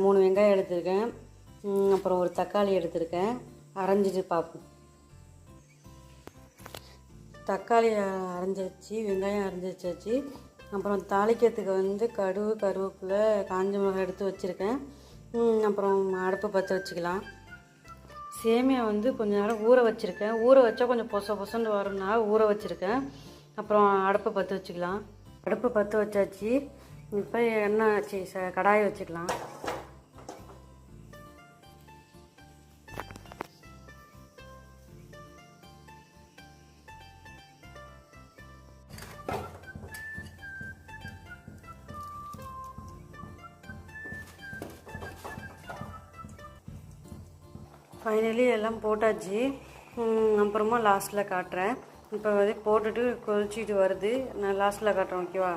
3 வெங்காயம் எடுத்திருக்கேன். அப்புறம் ஒரு தக்காளி எடுத்திருக்கேன். அரைஞ்சிட்டு பார்ப்போம். தக்காளி அரைஞ்சாச்சு, வெங்காயம் அரைஞ்சாச்சு. அப்புறம் தாளிக்கிறதுக்கு வந்து கடுகு, கருவேப்பிலை, காஞ்ச மிளகாய் எடுத்து வச்சுருக்கேன். அப்புறம் அடுப்பை பற்ற வச்சுக்கலாம். சேமியா வந்து கொஞ்சம் நேரம் ஊற வச்சுருக்கேன். ஊற வச்சா கொஞ்சம் பொசன்னு வரும்னால ஊற வச்சுருக்கேன். அப்புறம் அடுப்பை பற்ற வச்சுக்கலாம். அடுப்பை பற்ற வச்சாச்சு. இப்போ எண்ணெய் கடாயை வச்சுக்கலாம். ஃபைனலி எல்லாம் போட்டாச்சு. அப்புறமா லாஸ்ட்டில் காட்டுறேன். இப்போ வந்து போட்டுட்டு கொதிச்சிட்டு வருது. நான் லாஸ்ட்டில் காட்டுறேன். ஓகேவா?